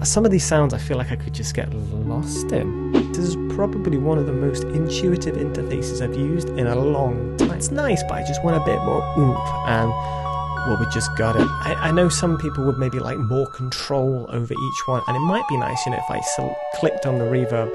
some of these sounds I feel like I could just get lost in. This is probably one of the most intuitive interfaces I've used in a long time. It's nice, but I just want a bit more oomph, and well, we just got it. I know some people would maybe like more control over each one, and it might be nice, you know, if I clicked on the reverb.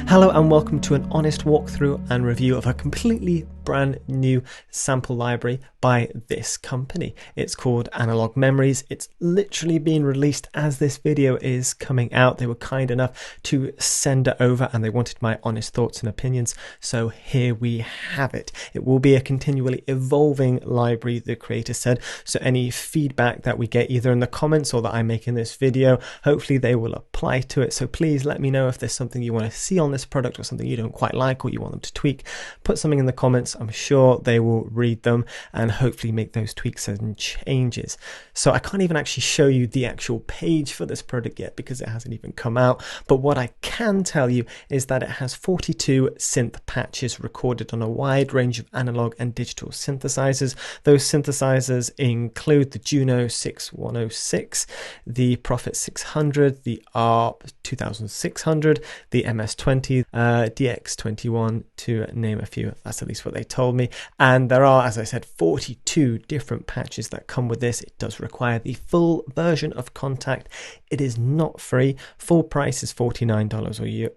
Hello and welcome to an honest walkthrough and review of a completely brand new sample library by this company. It's called Analog Memories. It's literally being released as this video is coming out. They were kind enough to send it over and they wanted my honest thoughts and opinions. So here we have it. It will be a continually evolving library, the creator said. So any feedback that we get either in the comments or that I make in this video, hopefully they will apply to it. So please let me know if there's something you want to see on this product or something you don't quite like or you want them to tweak. Put something in the comments. I'm sure they will read them and hopefully make those tweaks and changes. So I can't even actually show you the actual page for this product yet because it hasn't even come out. But what I can tell you is that it has 42 synth patches recorded on a wide range of analog and digital synthesizers. Those synthesizers include the Juno 6106, the Prophet 600, the ARP 2600, the MS20, DX21, to name a few. That's at least what they told me. And there are, as I said, 42 different patches that come with this. It does require the full version of Kontakt. It is not free. Full price is $49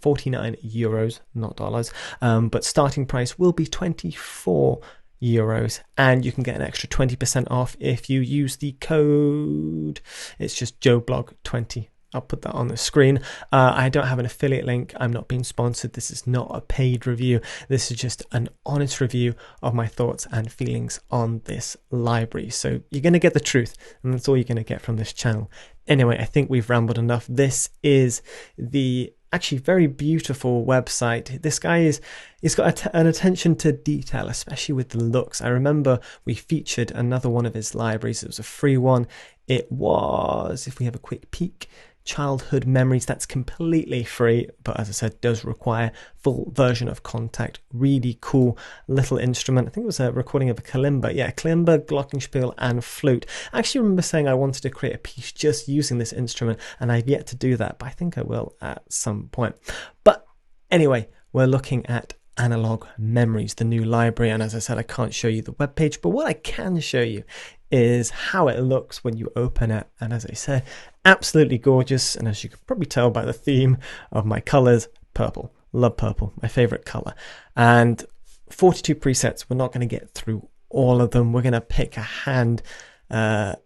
49 euros, not dollars. But starting price will be 24 euros, and you can get an extra 20% off if you use the code. It's just JoeBlog20. I'll put that on the screen. I don't have an affiliate link. I'm not being sponsored. This is not a paid review. This is just an honest review of my thoughts and feelings on this library. So you're going to get the truth, and that's all you're going to get from this channel. Anyway, I think we've rambled enough. This is the actually very beautiful website. This guy he's got an attention to detail, especially with the looks. I remember we featured another one of his libraries. It was a free one. It was, if we have a quick peek, Childhood Memories. That's completely free, but as I said, does require full version of Kontakt. Really cool little instrument. I think it was a recording of a kalimba. Yeah, kalimba, glockenspiel, and flute. I actually remember saying I wanted to create a piece just using this instrument, and I've yet to do that, but I think I will at some point. But anyway, we're looking at Analog Memories, the new library, and as I said, I can't show you the webpage, but what I can show you is how it looks when you open it. And as I said, absolutely gorgeous. And as you can probably tell by the theme of my colors, purple. Love purple, my favorite color. And 42 presets. We're not going to get through all of them. We're going to pick a hand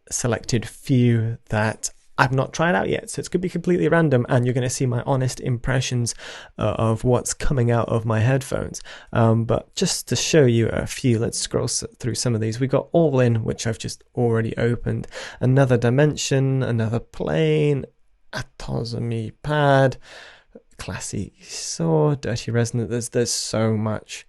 selected few that I've not tried out yet, so it's going to be completely random, and you're going to see my honest impressions of what's coming out of my headphones. But just to show you a few, let's scroll through some of these. We got All In, which I've just already opened, Another Dimension, Another Plane, Atosomy Pad, Classy Saw, Dirty Resonant. There's so much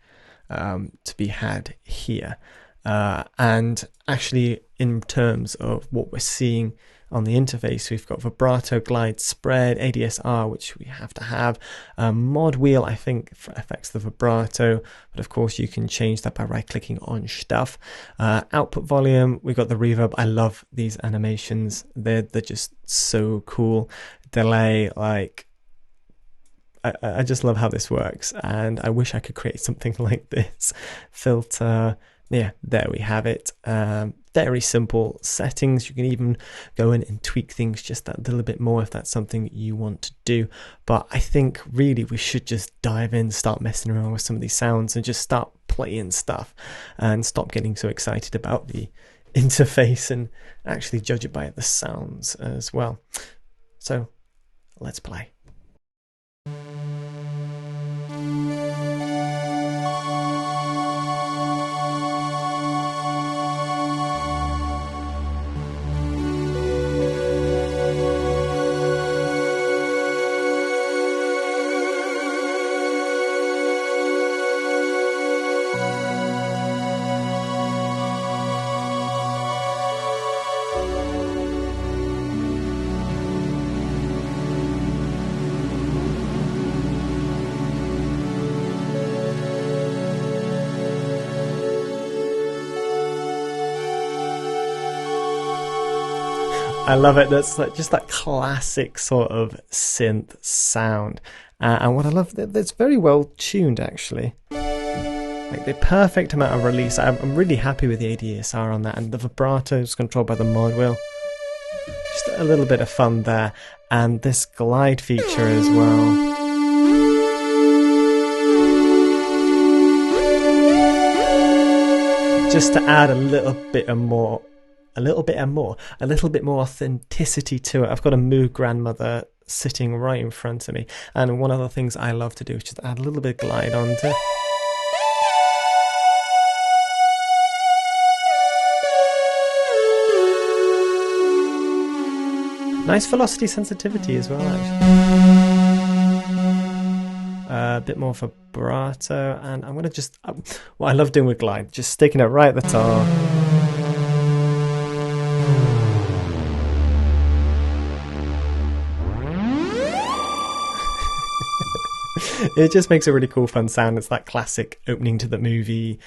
to be had here. And actually, in terms of what we're seeing on the interface, we've got vibrato, glide, spread, ADSR, which we have to have. Mod wheel, I think, affects the vibrato, but of course you can change that by right-clicking on stuff. Output volume, we've got the reverb. I love these animations. They're just so cool. Delay, like, I just love how this works, and I wish I could create something like this. Filter, yeah, there we have it. Very simple settings. You can even go in and tweak things just that little bit more if that's something you want to do. But I think really we should just dive in, start messing around with some of these sounds and just start playing stuff and stop getting so excited about the interface and actually judge it by the sounds as well. So let's play. I love it. That's like just that classic sort of synth sound. And what I love, that's very well tuned actually. Like the perfect amount of release. I'm really happy with the ADSR on that, and the vibrato is controlled by the mod wheel. Just a little bit of fun there, and this glide feature as well. Just to add a little bit more authenticity to it. I've got a Moog grandmother sitting right in front of me, and one of the things I love to do is just add a little bit of glide onto. Nice velocity sensitivity as well, actually. A bit more vibrato, and I'm gonna just what I love doing with glide, just sticking it right at the top. It just makes a really cool, fun sound. It's that classic opening to the movie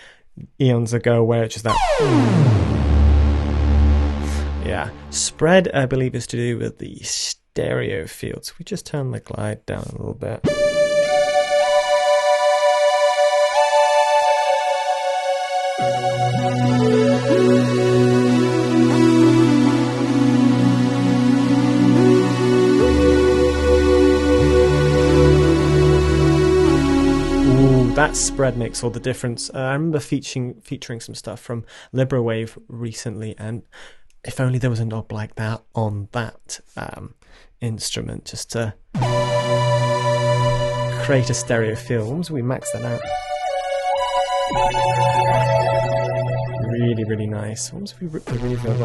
eons ago, where it's just that. Yeah, spread I believe is to do with the stereo field. So we just turn the glide down a little bit. Ooh, that spread makes all the difference. I remember featuring some stuff from Librawave recently, and if only there was a knob like that on that instrument, just to create a stereo feel. Once we max that out, really, really nice. Once we rip the reverb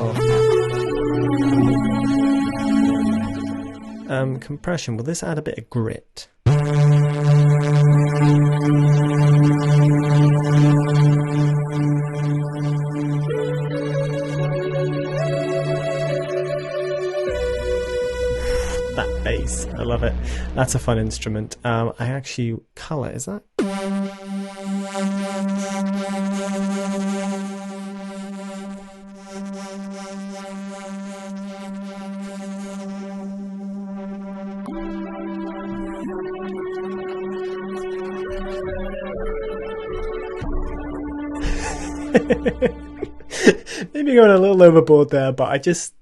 off, compression. Will this add a bit of grit? That bass, I love it. That's a fun instrument. I actually color, is that? Maybe going a little overboard there, but I just,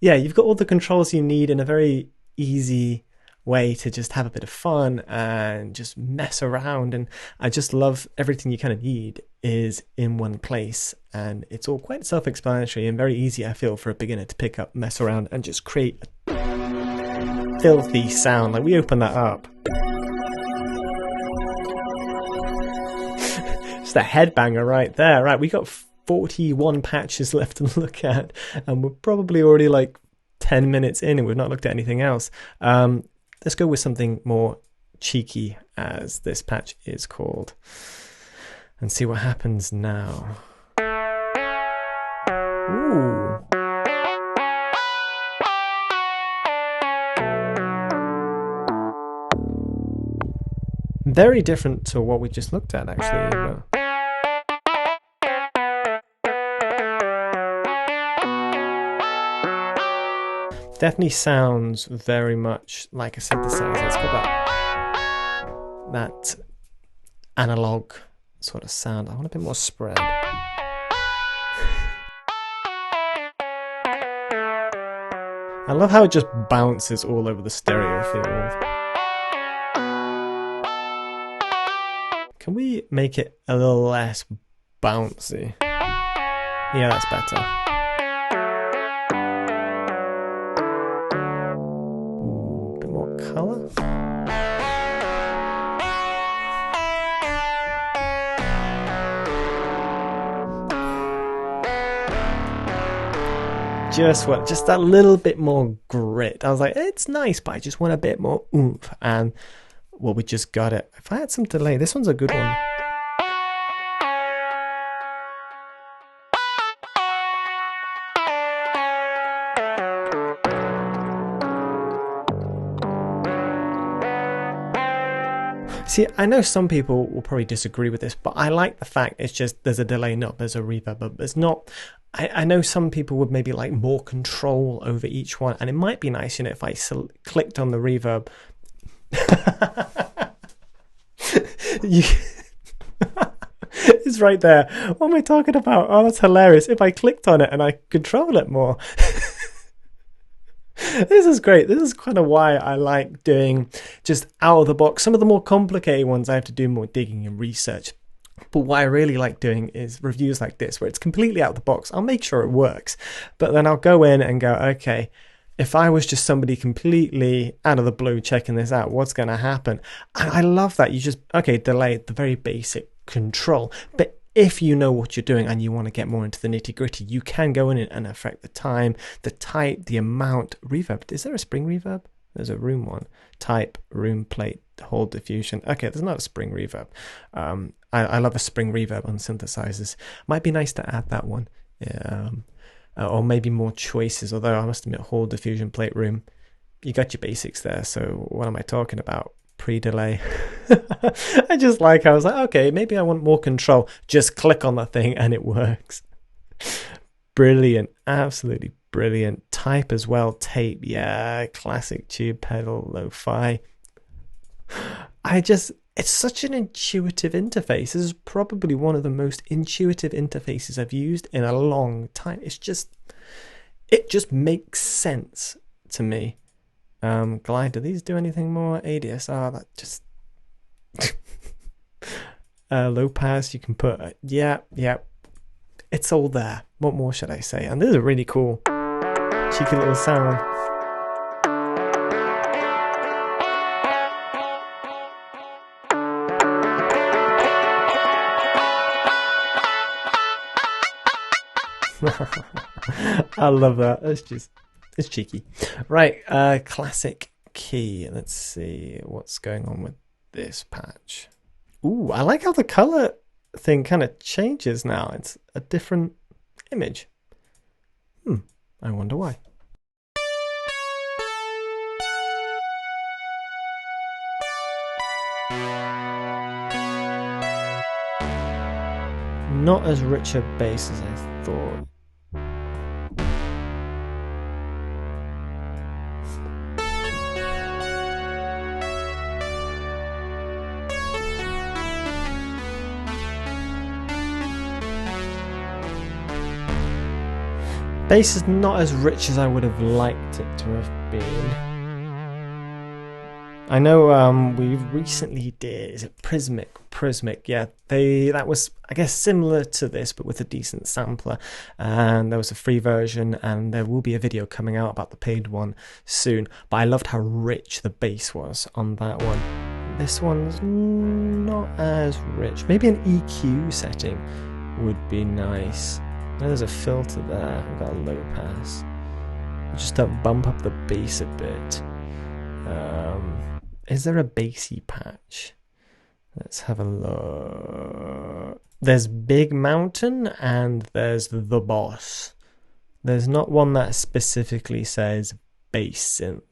yeah, you've got all the controls you need in a very easy way to just have a bit of fun and just mess around. And I just love everything you kind of need is in one place, and it's all quite self-explanatory and very easy, I feel, for a beginner to pick up, mess around, and just create a filthy sound. Like, we open that up, just a headbanger right there. Right, we got 41 patches left to look at, and we're probably already like 10 minutes in and we've not looked at anything else. Let's go with something more cheeky, as this patch is called, and see what happens now. Ooh. Very different to what we just looked at, actually. Definitely sounds very much like a synthesizer. It's got that analog sort of sound. I want a bit more spread. I love how it just bounces all over the stereo field. Can we make it a little less bouncy? Yeah, that's better. Color. Just that little bit more grit. I was like, it's nice, but I just want a bit more oomph. And well, we just got it. If I had some delay, this one's a good one. See, I know some people will probably disagree with this, but I like the fact it's just there's a delay knob, there's a reverb, but there's not I know some people would maybe like more control over each one, and it might be nice, you know, if I clicked on the reverb. you, it's right there. What am I talking about? Oh, that's hilarious. If I clicked on it and I control it more. This is great. This is kind of why I like doing just out of the box. Some of the more complicated ones I have to do more digging and research. But what I really like doing is reviews like this, where it's completely out of the box. I'll make sure it works, but then I'll go in and go, okay, if I was just somebody completely out of the blue checking this out, what's going to happen? And I love that. You just, okay, delay the very basic control. But if you know what you're doing and you want to get more into the nitty gritty, you can go in and affect the time, the type, the amount, reverb. Is there a spring reverb? There's a room one. Type, room plate, Hall diffusion. Okay, there's not a spring reverb. I love a spring reverb on synthesizers. Might be nice to add that one. Or maybe more choices, although I must admit, Hall diffusion, plate, room, you got your basics there. So what am I talking about? Pre-delay. I was like, okay, maybe I want more control. Just click on the thing and it works. Brilliant. Absolutely brilliant. Type as well. Tape. Yeah. Classic tube pedal. Lo-fi. It's such an intuitive interface. This is probably one of the most intuitive interfaces I've used in a long time. It just makes sense to me. Glide, do these do anything more? ADSR, that just low pass, you can put yeah, it's all there. What more should I say? And this is a really cool cheeky little sound. I love that. It's cheeky. Right, classic key. Let's see what's going on with this patch. Ooh, I like how the color thing kind of changes now. It's a different image. I wonder why. Not as rich a bass as I thought. Bass is not as rich as I would have liked it to have been. I know we recently did, is it Prismic, yeah, that was, I guess, similar to this but with a decent sampler, and there was a free version, and there will be a video coming out about the paid one soon, but I loved how rich the bass was on that one. This one's not as rich. Maybe an EQ setting would be nice. I know there's a filter there. I've got a low pass. Just to bump up the bass a bit. Is there a bassy patch? Let's have a look. There's Big Mountain and there's The Boss. There's not one that specifically says bass synth.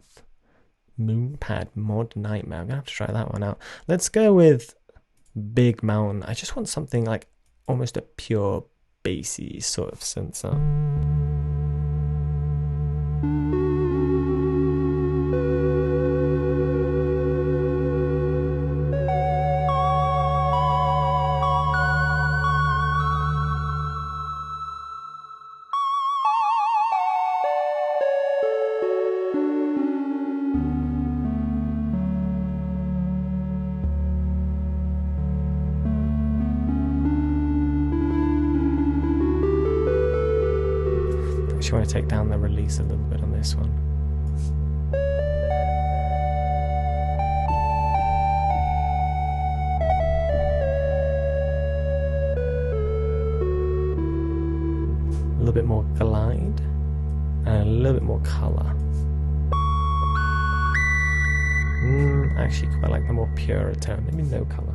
Moonpad Mod Nightmare. I'm gonna have to try that one out. Let's go with Big Mountain. I just want something like almost a pure bassy sort of synth sound. I want to take down the release a little bit on this one. A little bit more glide and a little bit more color. Actually quite like the more purer tone, maybe no color.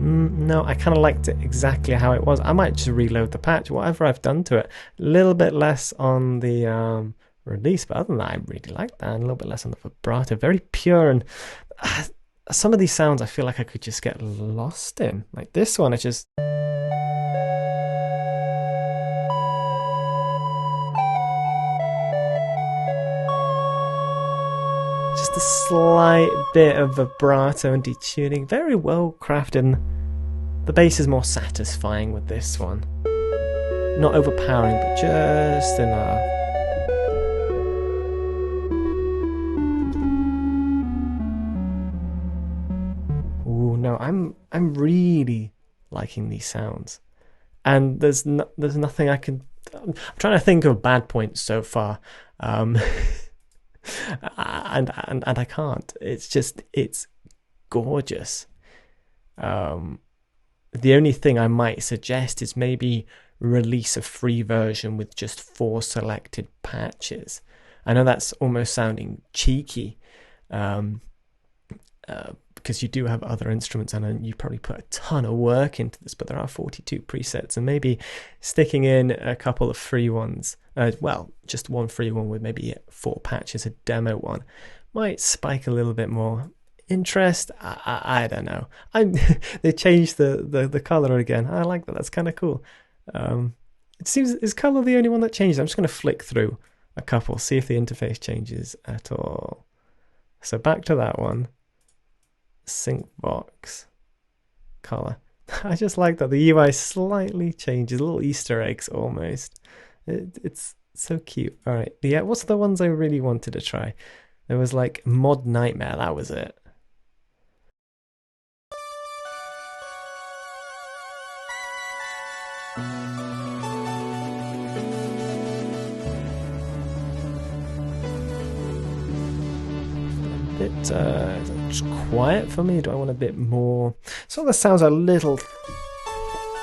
No, I kind of liked it exactly how it was. I might just reload the patch, whatever I've done to it. A little bit less on the release, but other than that, I really like that. And a little bit less on the vibrato. Very pure and some of these sounds I feel like I could just get lost in. Like this one, it's just... just a slight bit of vibrato and detuning. Very well crafted. The bass is more satisfying with this one. Not overpowering, but just enough. Ooh, no, I'm really liking these sounds. And there's nothing I can... I'm trying to think of bad points so far. And I can't. It's gorgeous. The only thing I might suggest is maybe release a free version with just 4 selected patches. I know that's almost sounding cheeky, because you do have other instruments and you probably put a ton of work into this, but there are 42 presets, and maybe sticking in a couple of free ones, well, just one free one with maybe 4 patches, a demo one, might spike a little bit more interest. I don't know. They changed the color again. I like that. That's kind of cool. It seems, is color the only one that changed? I'm just going to flick through a couple, see if the interface changes at all. So back to that one. Sync box color. I just like that the UI slightly changes, little Easter eggs almost. It's so cute. All right, yeah. What's the ones I really wanted to try? There was like Mod Nightmare. That was it. It's quiet for me. Do I want a bit more? So the sounds are a little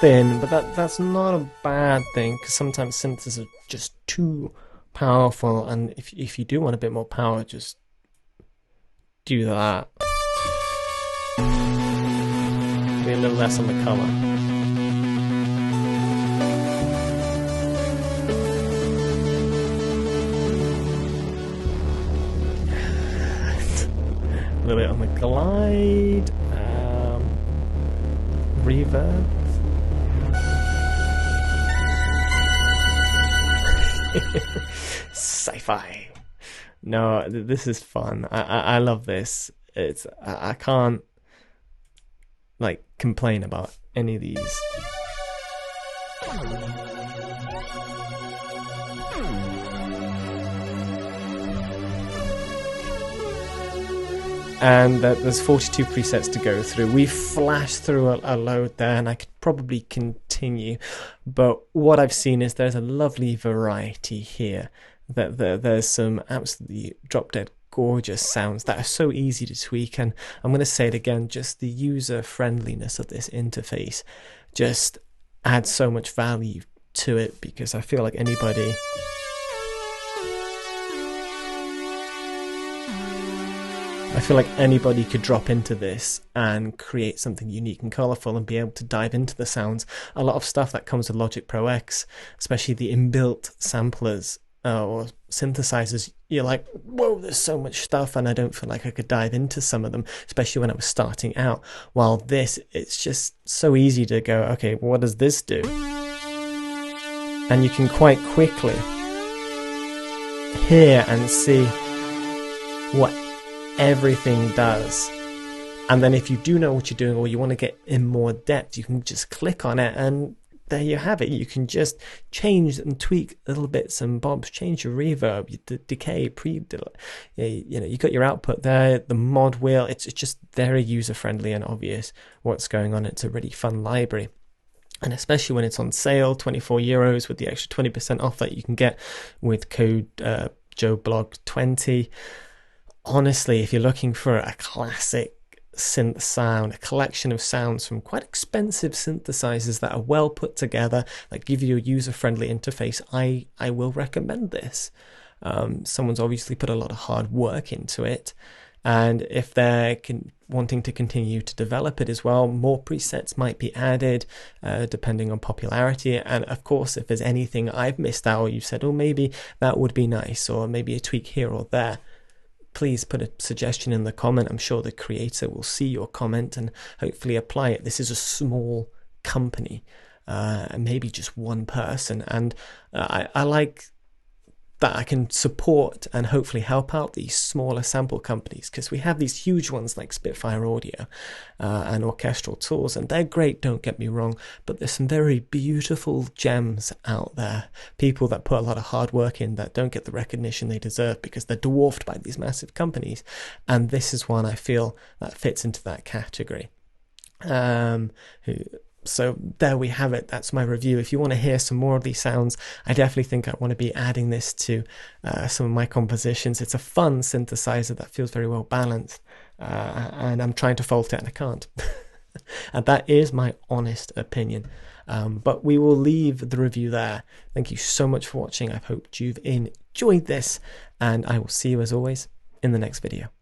thin, but that's not a bad thing, because sometimes synths are just too powerful, and if you do want a bit more power, just do that. Be a little less on the color. A little bit on the glide, reverb. Sci-fi. No, this is fun. I love this. I can't like complain about any of these. And there's 42 presets to go through. We flashed through a load there, and I could probably continue, but what I've seen is there's a lovely variety here. That there's some absolutely drop-dead gorgeous sounds that are so easy to tweak, and I'm going to say it again, just the user friendliness of this interface just adds so much value to it, because I feel like anybody could drop into this and create something unique and colorful and be able to dive into the sounds. A lot of stuff that comes with Logic Pro X, especially the inbuilt samplers or synthesizers, you're like, whoa, there's so much stuff, and I don't feel like I could dive into some of them, especially when I was starting out. While this, it's just so easy to go, okay, what does this do? And you can quite quickly hear and see what everything does. And then if you do know what you're doing, or you want to get in more depth, you can just click on it, and there you have it. You can just change and tweak little bits and bobs, change your reverb, your decay, you got your output there, the mod wheel. It's just very user friendly and obvious what's going on. It's a really fun library, and especially when it's on sale, €24 with the extra 20% off that you can get with code JoeBlog20. Honestly, if you're looking for a classic synth sound, a collection of sounds from quite expensive synthesizers that are well put together, that give you a user-friendly interface, I will recommend this. Someone's obviously put a lot of hard work into it, and if they're wanting to continue to develop it as well, more presets might be added depending on popularity. And of course, if there's anything I've missed out, or you said, oh, maybe that would be nice, or maybe a tweak here or there, please put a suggestion in the comment. I'm sure the creator will see your comment and hopefully apply it. This is a small company, maybe just one person, and I like that I can support and hopefully help out these smaller sample companies, because we have these huge ones like Spitfire Audio and Orchestral Tools, and they're great, don't get me wrong, but there's some very beautiful gems out there, people that put a lot of hard work in that don't get the recognition they deserve because they're dwarfed by these massive companies, and this is one I feel that fits into that category. So there we have it. That's my review. If you want to hear some more of these sounds, I definitely think I want to be adding this to some of my compositions. It's a fun synthesizer that feels very well balanced, and I'm trying to fault it and I can't. And that is my honest opinion. But we will leave the review there. Thank you so much for watching. I hope you've enjoyed this, and I will see you as always in the next video.